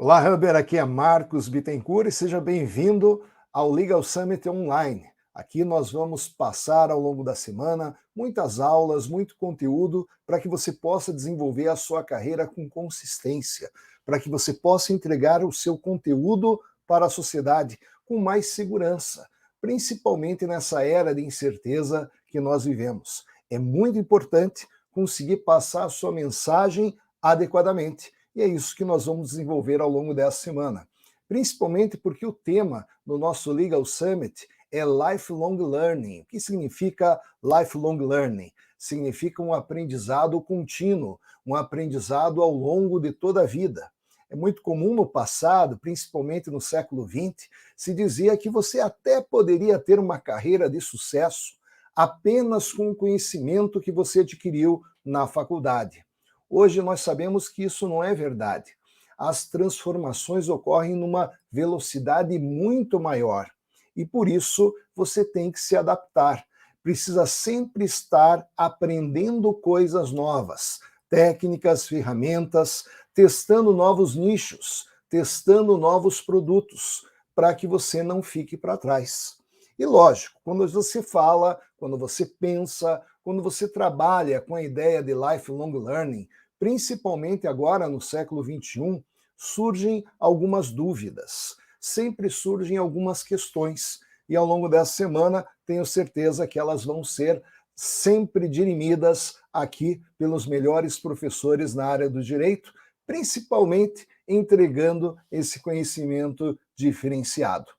Olá, Huber, aqui é Marcos Bittencourt e seja bem-vindo ao Legal Summit Online. Aqui nós vamos passar ao longo da semana muitas aulas, muito conteúdo para que você possa desenvolver a sua carreira com consistência, para que você possa entregar o seu conteúdo para a sociedade com mais segurança, principalmente nessa era de incerteza que nós vivemos. É muito importante conseguir passar a sua mensagem adequadamente. E é isso que nós vamos desenvolver ao longo dessa semana. Principalmente porque o tema do nosso Legal Summit é Lifelong Learning. O que significa Lifelong Learning? Significa um aprendizado contínuo, um aprendizado ao longo de toda a vida. É muito comum no passado, principalmente no século XX, se dizia que você até poderia ter uma carreira de sucesso apenas com o conhecimento que você adquiriu na faculdade. Hoje nós sabemos que isso não é verdade. As transformações ocorrem numa velocidade muito maior e por isso você tem que se adaptar. Precisa sempre estar aprendendo coisas novas, técnicas, ferramentas, testando novos nichos, testando novos produtos, para que você não fique para trás. E lógico, quando você fala, quando você pensa, quando você trabalha com a ideia de lifelong learning, principalmente agora no século XXI, surgem algumas dúvidas, sempre surgem algumas questões, e ao longo dessa semana tenho certeza que elas vão ser sempre dirimidas aqui pelos melhores professores na área do direito, principalmente entregando esse conhecimento diferenciado.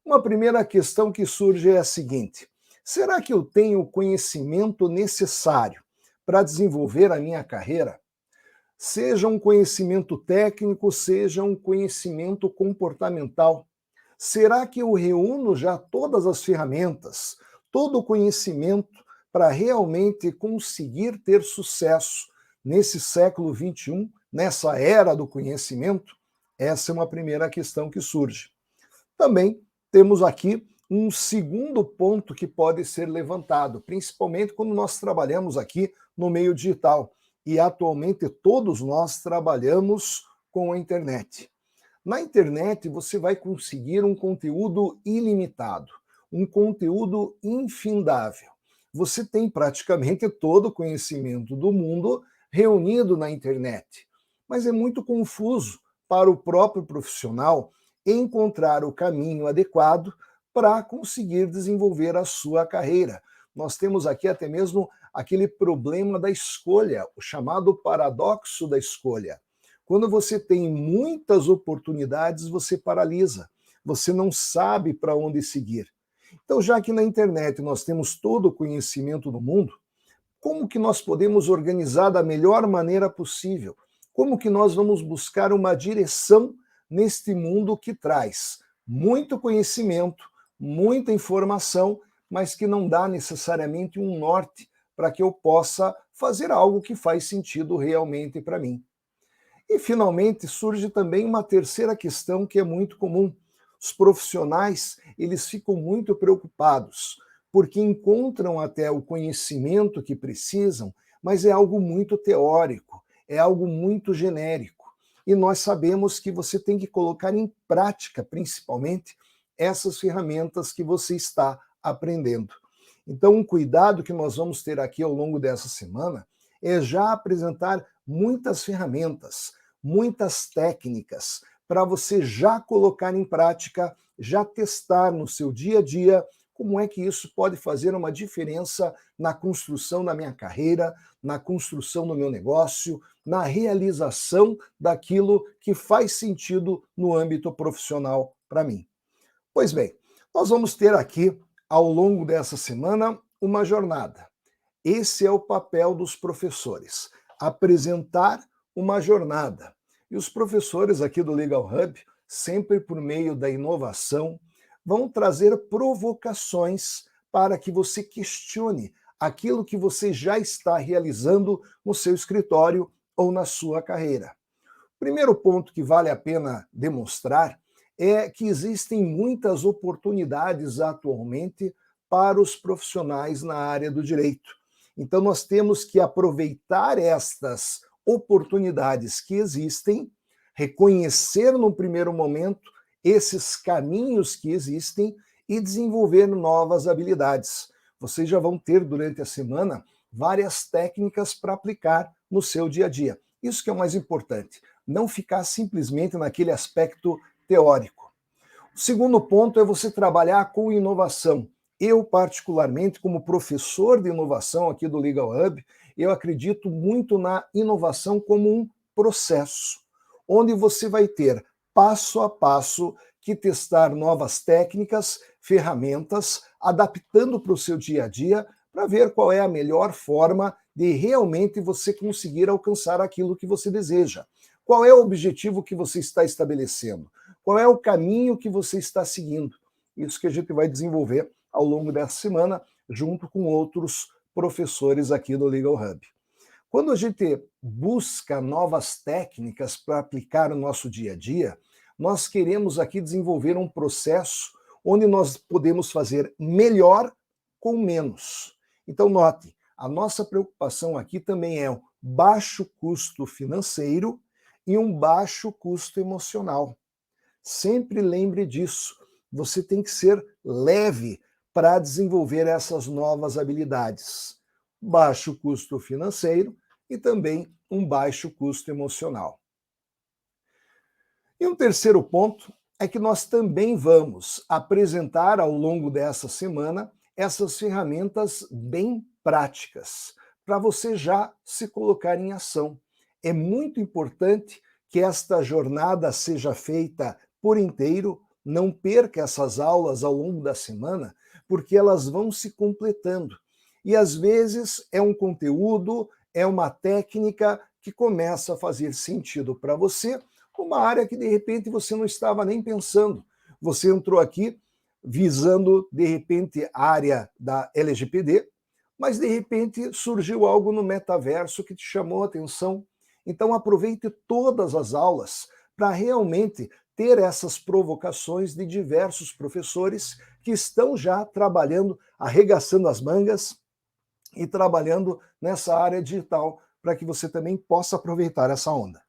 Uma primeira questão que surge é a seguinte: será que eu tenho o conhecimento necessário para desenvolver a minha carreira? Seja um conhecimento técnico, seja um conhecimento comportamental. Será que eu reúno já todas as ferramentas, todo o conhecimento para realmente conseguir ter sucesso nesse século XXI, nessa era do conhecimento? Essa é uma primeira questão que surge. Também temos aqui um segundo ponto que pode ser levantado, principalmente quando nós trabalhamos aqui no meio digital. E atualmente todos nós trabalhamos com a internet. Na internet você vai conseguir um conteúdo ilimitado, um conteúdo infindável. Você tem praticamente todo o conhecimento do mundo reunido na internet. Mas é muito confuso para o próprio profissional encontrar o caminho adequado para conseguir desenvolver a sua carreira. Nós temos aqui até mesmo aquele problema da escolha, o chamado paradoxo da escolha. Quando você tem muitas oportunidades, você paralisa, você não sabe para onde seguir. Então, já que na internet nós temos todo o conhecimento do mundo, como que nós podemos organizar da melhor maneira possível? Como que nós vamos buscar uma direção neste mundo que traz muito conhecimento, muita informação, mas que não dá necessariamente um norte para que eu possa fazer algo que faz sentido realmente para mim? E, finalmente, surge também uma terceira questão que é muito comum. Os profissionais, eles ficam muito preocupados, porque encontram até o conhecimento que precisam, mas é algo muito teórico, é algo muito genérico. E nós sabemos que você tem que colocar em prática, principalmente, essas ferramentas que você está aprendendo. Então, um cuidado que nós vamos ter aqui ao longo dessa semana é já apresentar muitas ferramentas, muitas técnicas, para você já colocar em prática, já testar no seu dia a dia como é que isso pode fazer uma diferença na construção da minha carreira, na construção do meu negócio, na realização daquilo que faz sentido no âmbito profissional para mim. Pois bem, nós vamos ter aqui, ao longo dessa semana, uma jornada. Esse é o papel dos professores, apresentar uma jornada. E os professores aqui do Legal Hub, sempre por meio da inovação, vão trazer provocações para que você questione aquilo que você já está realizando no seu escritório ou na sua carreira. O primeiro ponto que vale a pena demonstrar é que existem muitas oportunidades atualmente para os profissionais na área do direito. Então, nós temos que aproveitar estas oportunidades que existem, reconhecer no primeiro momento esses caminhos que existem e desenvolver novas habilidades. Vocês já vão ter durante a semana várias técnicas para aplicar no seu dia a dia. Isso que é o mais importante, não ficar simplesmente naquele aspecto teórico. O segundo ponto é você trabalhar com inovação. Eu, particularmente, como professor de inovação aqui do Legal Hub, eu acredito muito na inovação como um processo, onde você vai ter passo a passo que testar novas técnicas, ferramentas, adaptando para o seu dia a dia, para ver qual é a melhor forma de realmente você conseguir alcançar aquilo que você deseja. Qual é o objetivo que você está estabelecendo? Qual é o caminho que você está seguindo? Isso que a gente vai desenvolver ao longo dessa semana, junto com outros professores aqui do Legal Hub. Quando a gente busca novas técnicas para aplicar no nosso dia a dia, nós queremos aqui desenvolver um processo onde nós podemos fazer melhor com menos. Então, note, a nossa preocupação aqui também é um baixo custo financeiro e um baixo custo emocional. Sempre lembre disso. Você tem que ser leve para desenvolver essas novas habilidades. Baixo custo financeiro e também um baixo custo emocional. E um terceiro ponto é que nós também vamos apresentar ao longo dessa semana essas ferramentas bem práticas, para você já se colocar em ação. É muito importante que esta jornada seja feita por inteiro, não perca essas aulas ao longo da semana, porque elas vão se completando. E às vezes é um conteúdo, é uma técnica que começa a fazer sentido para você, uma área que de repente você não estava nem pensando. Você entrou aqui visando de repente a área da LGPD, mas de repente surgiu algo no metaverso que te chamou a atenção. Então aproveite todas as aulas para realmente ter essas provocações de diversos professores que estão já trabalhando, arregaçando as mangas e trabalhando nessa área digital, para que você também possa aproveitar essa onda.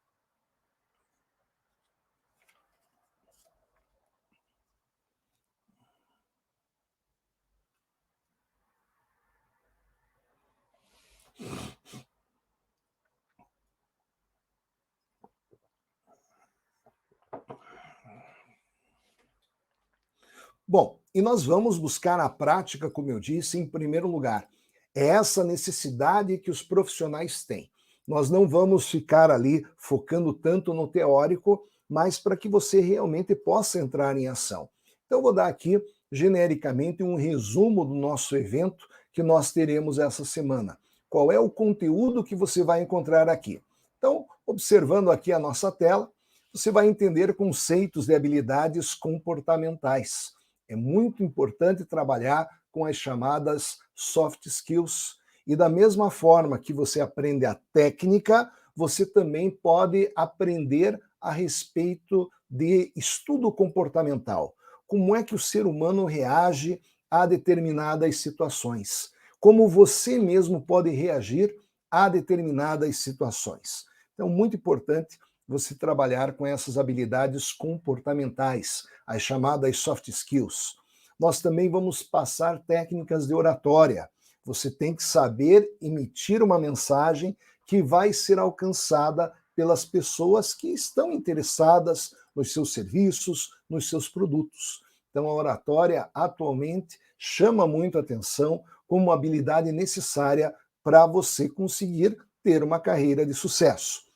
Bom, e nós vamos buscar a prática, como eu disse, em primeiro lugar. É essa necessidade que os profissionais têm. Nós não vamos ficar ali focando tanto no teórico, mas para que você realmente possa entrar em ação. Então, eu vou dar aqui, genericamente, um resumo do nosso evento que nós teremos essa semana. Qual é o conteúdo que você vai encontrar aqui? Então, observando aqui a nossa tela, você vai entender conceitos de habilidades comportamentais. É muito importante trabalhar com as chamadas soft skills. E da mesma forma que você aprende a técnica, você também pode aprender a respeito de estudo comportamental. Como é que o ser humano reage a determinadas situações? Como você mesmo pode reagir a determinadas situações? Então, muito importante você trabalhar com essas habilidades comportamentais, as chamadas soft skills. Nós também vamos passar técnicas de oratória. Você tem que saber emitir uma mensagem que vai ser alcançada pelas pessoas que estão interessadas nos seus serviços, nos seus produtos. Então, a oratória atualmente chama muito a atenção como uma habilidade necessária para você conseguir ter uma carreira de sucesso.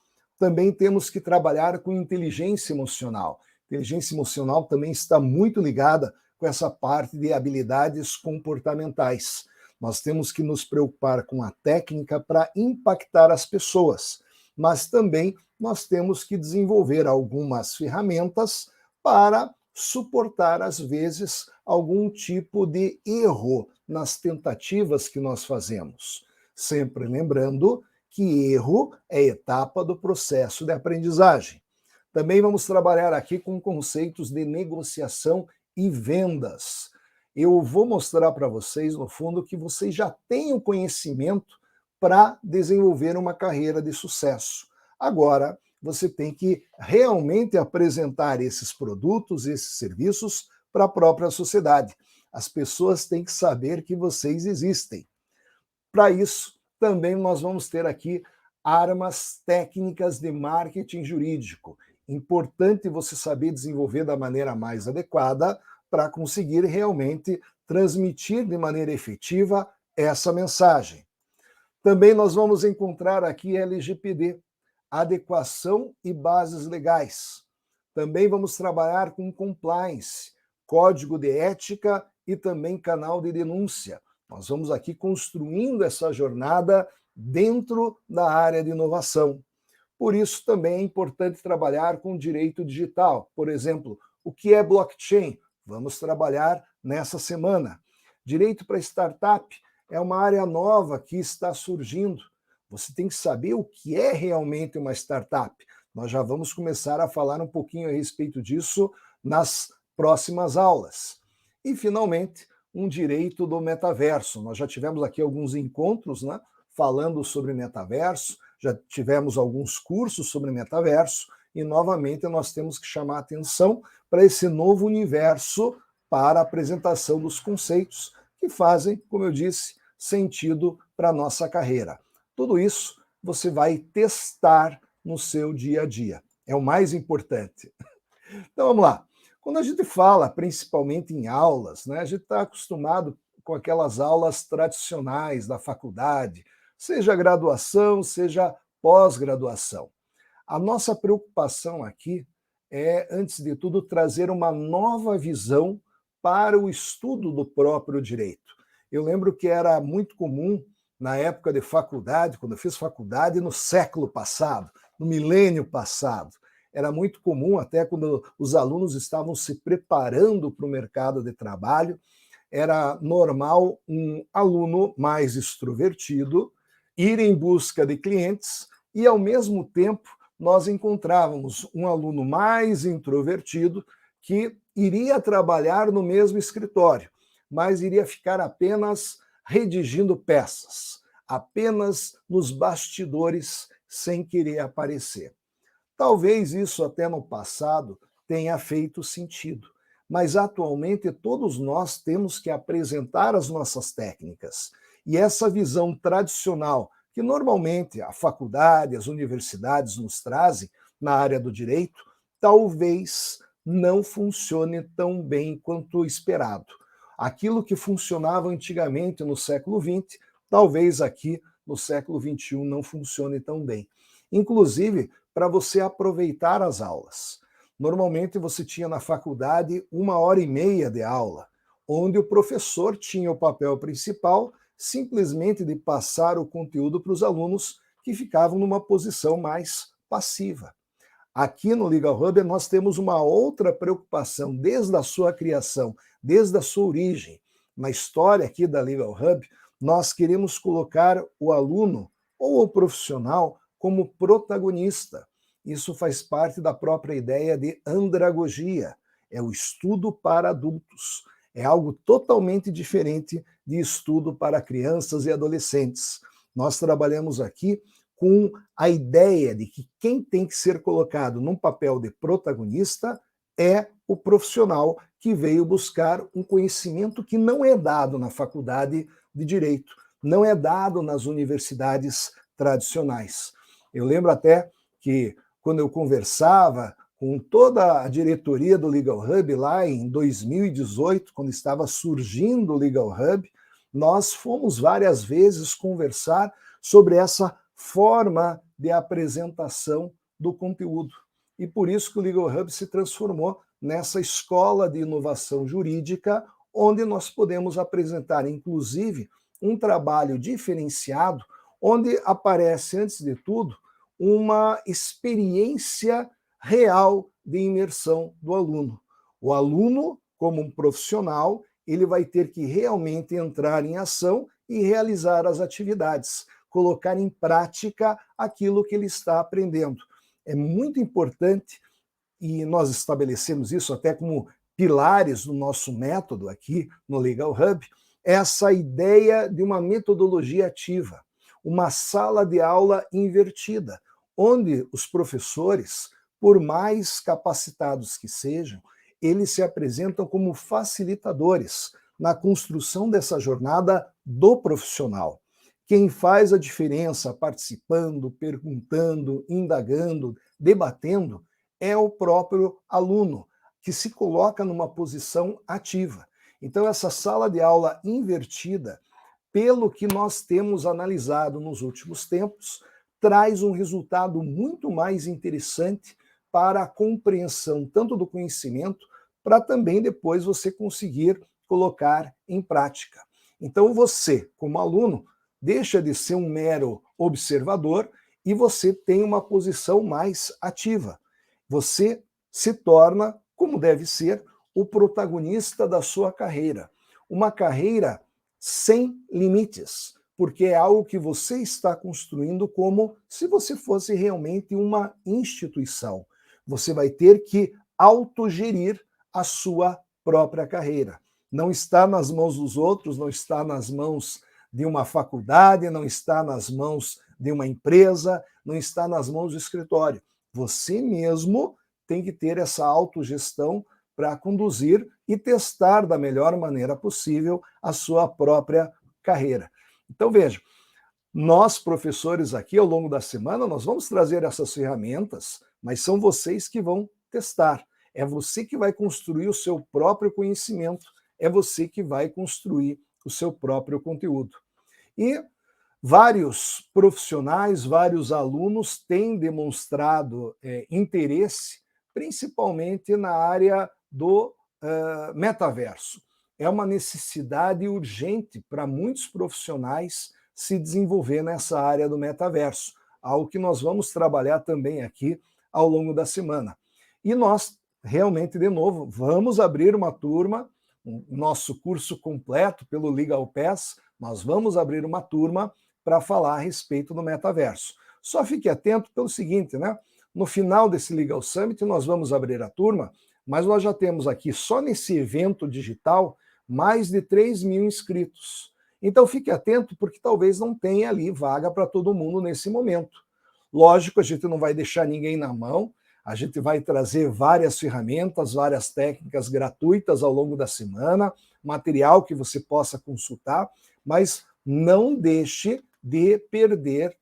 Também temos que trabalhar com inteligência emocional. Inteligência emocional também está muito ligada com essa parte de habilidades comportamentais. Nós temos que nos preocupar com a técnica para impactar as pessoas, mas também nós temos que desenvolver algumas ferramentas para suportar, às vezes, algum tipo de erro nas tentativas que nós fazemos. Sempre lembrando que erro é etapa do processo de aprendizagem. Também vamos trabalhar aqui com conceitos de negociação e vendas. Eu vou mostrar para vocês, no fundo, que vocês já têm o conhecimento para desenvolver uma carreira de sucesso. Agora, você tem que realmente apresentar esses produtos, esses serviços para a própria sociedade. As pessoas têm que saber que vocês existem. Para isso, também nós vamos ter aqui armas técnicas de marketing jurídico. Importante você saber desenvolver da maneira mais adequada para conseguir realmente transmitir de maneira efetiva essa mensagem. Também nós vamos encontrar aqui LGPD, adequação e bases legais. Também vamos trabalhar com compliance, código de ética e também canal de denúncia. Nós vamos aqui construindo essa jornada dentro da área de inovação. Por isso, também é importante trabalhar com direito digital. Por exemplo, o que é blockchain? Vamos trabalhar nessa semana. Direito para startup é uma área nova que está surgindo. Você tem que saber o que é realmente uma startup. Nós já vamos começar a falar um pouquinho a respeito disso nas próximas aulas. E, finalmente, um direito do metaverso. Nós já tivemos aqui alguns encontros, né, falando sobre metaverso, já tivemos alguns cursos sobre metaverso, e, novamente, nós temos que chamar a atenção para esse novo universo para a apresentação dos conceitos que fazem, como eu disse, sentido para a nossa carreira. Tudo isso você vai testar no seu dia a dia. É o mais importante. Então vamos lá. Quando a gente fala, principalmente em aulas, né, a gente está acostumado com aquelas aulas tradicionais da faculdade, seja graduação, seja pós-graduação. A nossa preocupação aqui é, antes de tudo, trazer uma nova visão para o estudo do próprio direito. Eu lembro que era muito comum, na época de faculdade, quando eu fiz faculdade no século passado, no milênio passado, era muito comum, até quando os alunos estavam se preparando para o mercado de trabalho, era normal um aluno mais extrovertido ir em busca de clientes e, ao mesmo tempo, nós encontrávamos um aluno mais introvertido que iria trabalhar no mesmo escritório, mas iria ficar apenas redigindo peças, apenas nos bastidores, sem querer aparecer. Talvez isso até no passado tenha feito sentido, mas atualmente todos nós temos que apresentar as nossas técnicas. E essa visão tradicional, que normalmente a faculdade, as universidades nos trazem na área do direito, talvez não funcione tão bem quanto esperado. Aquilo que funcionava antigamente no século XX, talvez aqui no século XXI não funcione tão bem. Inclusive, para você aproveitar as aulas. Normalmente você tinha na faculdade 1h30 de aula, onde o professor tinha o papel principal simplesmente de passar o conteúdo para os alunos que ficavam numa posição mais passiva. Aqui no Legal Hub nós temos uma outra preocupação desde a sua criação, desde a sua origem. Na história aqui da Legal Hub, nós queremos colocar o aluno ou o profissional como protagonista. Isso faz parte da própria ideia de andragogia, é o estudo para adultos. É algo totalmente diferente de estudo para crianças e adolescentes. Nós trabalhamos aqui com a ideia de que quem tem que ser colocado num papel de protagonista é o profissional que veio buscar um conhecimento que não é dado na faculdade de Direito, não é dado nas universidades tradicionais. Eu lembro até que, quando eu conversava com toda a diretoria do Legal Hub lá em 2018, quando estava surgindo o Legal Hub, nós fomos várias vezes conversar sobre essa forma de apresentação do conteúdo. E por isso que o Legal Hub se transformou nessa escola de inovação jurídica, onde nós podemos apresentar, inclusive, um trabalho diferenciado, onde aparece, antes de tudo, uma experiência real de imersão do aluno. O aluno, como um profissional, ele vai ter que realmente entrar em ação e realizar as atividades, colocar em prática aquilo que ele está aprendendo. É muito importante, e nós estabelecemos isso até como pilares do nosso método aqui no Legal Hub, essa ideia de uma metodologia ativa, uma sala de aula invertida, onde os professores, por mais capacitados que sejam, eles se apresentam como facilitadores na construção dessa jornada do profissional. Quem faz a diferença participando, perguntando, indagando, debatendo, é o próprio aluno, que se coloca numa posição ativa. Então, essa sala de aula invertida, pelo que nós temos analisado nos últimos tempos, traz um resultado muito mais interessante para a compreensão tanto do conhecimento, para também depois você conseguir colocar em prática. Então, você, como aluno, deixa de ser um mero observador e você tem uma posição mais ativa. Você se torna, como deve ser, o protagonista da sua carreira. Uma carreira sem limites, porque é algo que você está construindo como se você fosse realmente uma instituição. Você vai ter que autogerir a sua própria carreira. Não está nas mãos dos outros, não está nas mãos de uma faculdade, não está nas mãos de uma empresa, não está nas mãos do escritório. Você mesmo tem que ter essa autogestão para conduzir e testar da melhor maneira possível a sua própria carreira. Então, veja, nós, professores, aqui ao longo da semana, nós vamos trazer essas ferramentas, mas são vocês que vão testar. É você que vai construir o seu próprio conhecimento, é você que vai construir o seu próprio conteúdo. E vários profissionais, vários alunos têm demonstrado interesse, principalmente na área do metaverso. É uma necessidade urgente para muitos profissionais se desenvolver nessa área do metaverso, algo que nós vamos trabalhar também aqui ao longo da semana. E nós, realmente, de novo, vamos abrir uma turma, o nosso curso completo pelo Legal Pass, nós vamos abrir uma turma para falar a respeito do metaverso. Só fique atento pelo seguinte, né? No final desse Legal Summit, nós vamos abrir a turma, mas nós já temos aqui, só nesse evento digital, mais de 3.000 inscritos. Então fique atento, porque talvez não tenha ali vaga para todo mundo nesse momento. Lógico, a gente não vai deixar ninguém na mão, a gente vai trazer várias ferramentas, várias técnicas gratuitas ao longo da semana, material que você possa consultar, mas não deixe de perder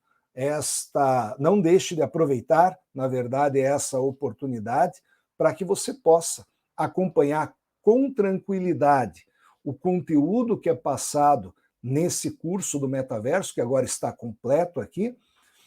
não deixe de aproveitar, na verdade, essa oportunidade para que você possa acompanhar com tranquilidade o conteúdo que é passado nesse curso do metaverso, que agora está completo aqui,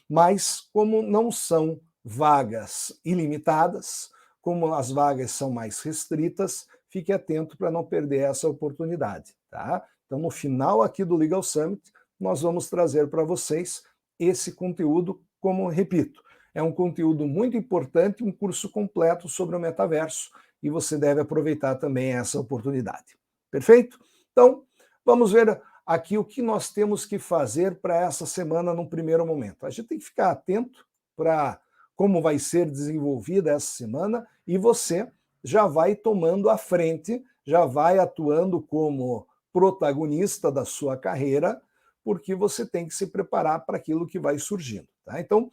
mas como não são vagas ilimitadas, como as vagas são mais restritas, fique atento para não perder essa oportunidade, tá? Então, no final aqui do Legal Summit, nós vamos trazer para vocês esse conteúdo, como repito, é um conteúdo muito importante, um curso completo sobre o metaverso, e você deve aproveitar também essa oportunidade. Perfeito? Então, vamos ver aqui o que nós temos que fazer para essa semana num primeiro momento. A gente tem que ficar atento para como vai ser desenvolvida essa semana e você já vai tomando a frente, já vai atuando como protagonista da sua carreira, porque você tem que se preparar para aquilo que vai surgindo. Tá? Então,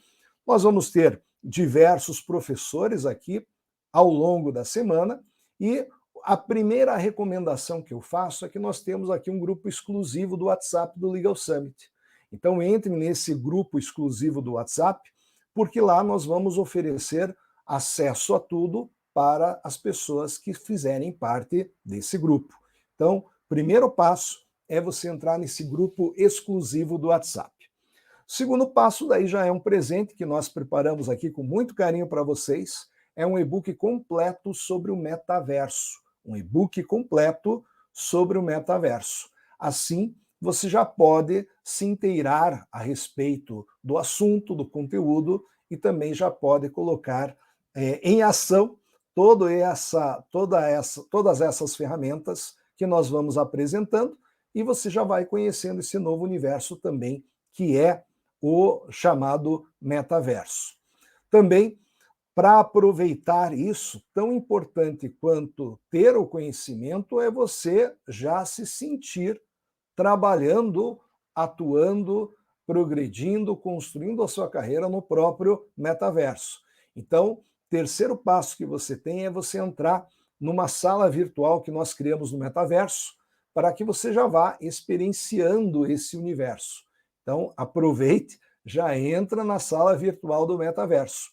nós vamos ter diversos professores aqui ao longo da semana e a primeira recomendação que eu faço é que nós temos aqui um grupo exclusivo do WhatsApp do Legal Summit. Então, entre nesse grupo exclusivo do WhatsApp, porque lá nós vamos oferecer acesso a tudo para as pessoas que fizerem parte desse grupo. Então, primeiro passo é você entrar nesse grupo exclusivo do WhatsApp. O segundo passo daí já é um presente que nós preparamos aqui com muito carinho para vocês, é um e-book completo sobre o metaverso. Um e-book completo sobre o metaverso. Assim, você já pode se inteirar a respeito do assunto, do conteúdo, e também já pode colocar em ação todas essas ferramentas que nós vamos apresentando, e você já vai conhecendo esse novo universo também, que é o chamado metaverso. Também, para aproveitar isso, tão importante quanto ter o conhecimento é você já se sentir trabalhando, atuando progredindo, construindo a sua carreira no próprio metaverso. Então, terceiro passo que você tem é você entrar numa sala virtual que nós criamos no metaverso, para que você já vá experienciando esse universo. Então, aproveite, já entra na sala virtual do metaverso.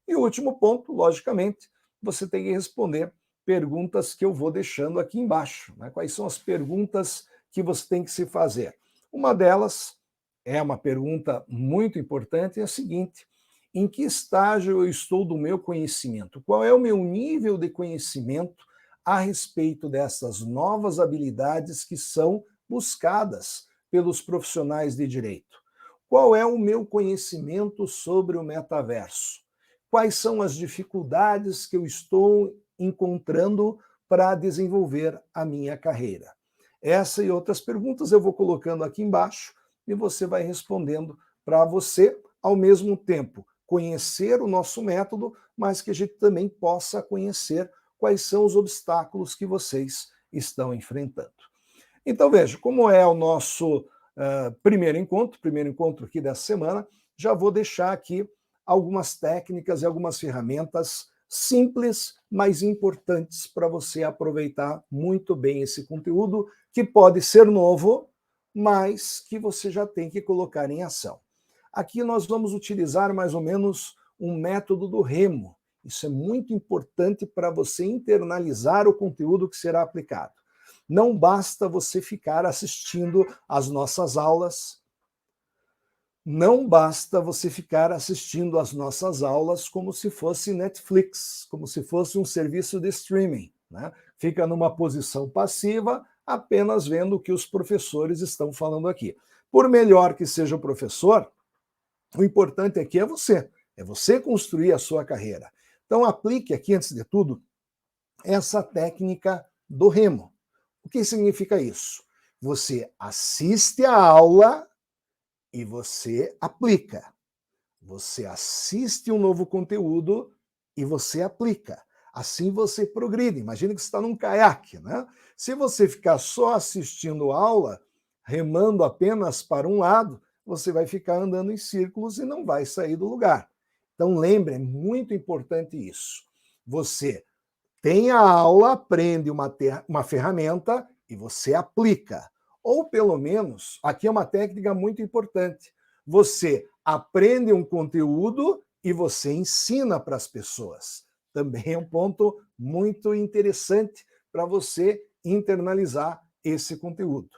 E o último ponto, logicamente, você tem que responder perguntas que eu vou deixando aqui embaixo. Né? Quais são as perguntas que você tem que se fazer? Uma delas é uma pergunta muito importante, é a seguinte: em que estágio eu estou do meu conhecimento? Qual é o meu nível de conhecimento a respeito dessas novas habilidades que são buscadas pelos profissionais de direito? Qual é o meu conhecimento sobre o metaverso? Quais são as dificuldades que eu estou encontrando para desenvolver a minha carreira? Essa e outras perguntas eu vou colocando aqui embaixo e você vai respondendo para você, ao mesmo tempo, conhecer o nosso método, mas que a gente também possa conhecer quais são os obstáculos que vocês estão enfrentando. Então, veja, como é o nosso primeiro encontro aqui dessa semana, já vou deixar aqui algumas técnicas e algumas ferramentas simples, mas importantes para você aproveitar muito bem esse conteúdo, que pode ser novo, mas que você já tem que colocar em ação. Aqui nós vamos utilizar mais ou menos um método do remo. Isso é muito importante para você internalizar o conteúdo que será aplicado. Não basta você ficar assistindo às nossas aulas, não basta você ficar assistindo às nossas aulas como se fosse Netflix, como se fosse um serviço de streaming, né? Fica numa posição passiva, apenas vendo o que os professores estão falando aqui. Por melhor que seja o professor, o importante aqui é você construir a sua carreira. Então aplique aqui, antes de tudo, essa técnica do remo. O que significa isso? Você assiste a aula e você aplica. Você assiste um novo conteúdo e você aplica. Assim você progride. Imagina que você está num caiaque, né? Se você ficar só assistindo aula, remando apenas para um lado, você vai ficar andando em círculos e não vai sair do lugar. Então lembre, é muito importante isso. Você tem a aula, aprende uma ferramenta e você aplica. Ou pelo menos, aqui é uma técnica muito importante. Você aprende um conteúdo e você ensina para as pessoas. Também é um ponto muito interessante para você internalizar esse conteúdo.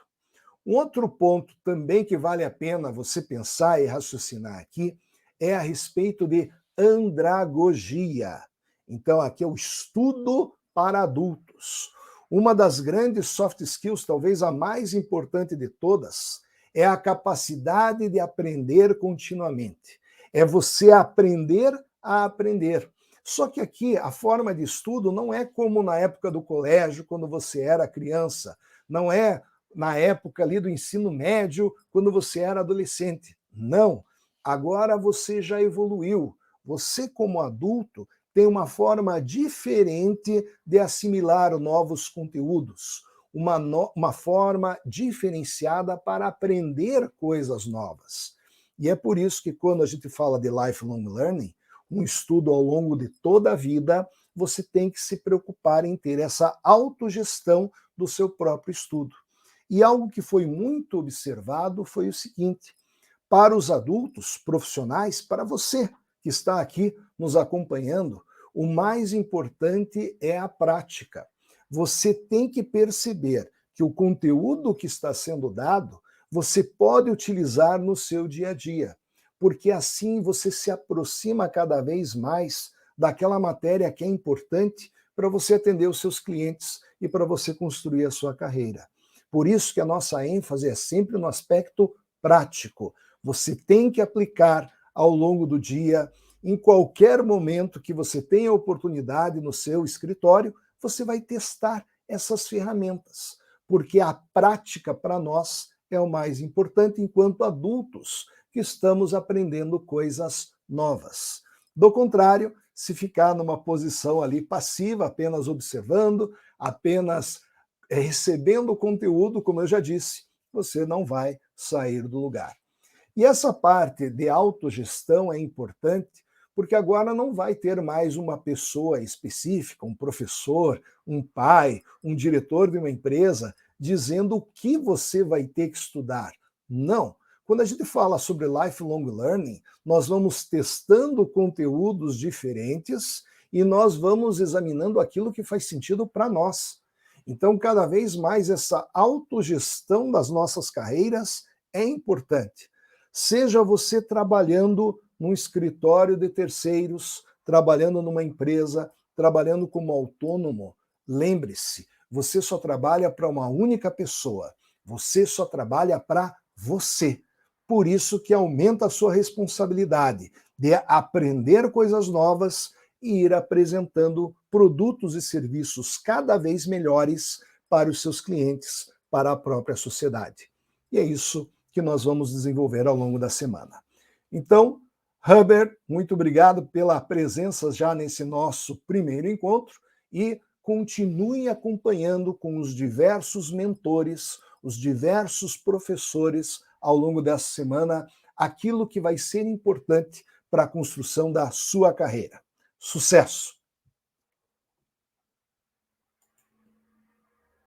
Um outro ponto também que vale a pena você pensar e raciocinar aqui é a respeito de andragogia. Então, aqui é o estudo para adultos. Uma das grandes soft skills, talvez a mais importante de todas, é a capacidade de aprender continuamente. É você aprender a aprender. Só que aqui a forma de estudo não é como na época do colégio, quando você era criança, não é na época ali do ensino médio, quando você era adolescente. Não. Agora você já evoluiu. Você, como adulto, tem uma forma diferente de assimilar novos conteúdos, uma forma diferenciada para aprender coisas novas. E é por isso que quando a gente fala de lifelong learning, um estudo ao longo de toda a vida, você tem que se preocupar em ter essa autogestão do seu próprio estudo. E algo que foi muito observado foi o seguinte: para os adultos profissionais, para você que está aqui nos acompanhando, o mais importante é a prática. Você tem que perceber que o conteúdo que está sendo dado, você pode utilizar no seu dia a dia, porque assim você se aproxima cada vez mais daquela matéria que é importante para você atender os seus clientes e para você construir a sua carreira. Por isso que a nossa ênfase é sempre no aspecto prático. Você tem que aplicar ao longo do dia, em qualquer momento que você tenha oportunidade no seu escritório, você vai testar essas ferramentas, porque a prática para nós é o mais importante enquanto adultos que estamos aprendendo coisas novas. Do contrário, se ficar numa posição ali passiva, apenas observando, apenas recebendo o conteúdo, como eu já disse, você não vai sair do lugar. E essa parte de autogestão é importante porque agora não vai ter mais uma pessoa específica, um professor, um pai, um diretor de uma empresa, dizendo o que você vai ter que estudar. Não. Quando a gente fala sobre lifelong learning, nós vamos testando conteúdos diferentes e nós vamos examinando aquilo que faz sentido para nós. Então, cada vez mais, essa autogestão das nossas carreiras é importante. Seja você trabalhando num escritório de terceiros, trabalhando numa empresa, trabalhando como autônomo, lembre-se, você só trabalha para uma única pessoa. Você só trabalha para você. Por isso que aumenta a sua responsabilidade de aprender coisas novas e ir apresentando produtos e serviços cada vez melhores para os seus clientes, para a própria sociedade. E é isso que nós vamos desenvolver ao longo da semana. Então, Huber, muito obrigado pela presença já nesse nosso primeiro encontro e continue acompanhando com os diversos mentores, os diversos professores ao longo dessa semana aquilo que vai ser importante para a construção da sua carreira. Sucesso!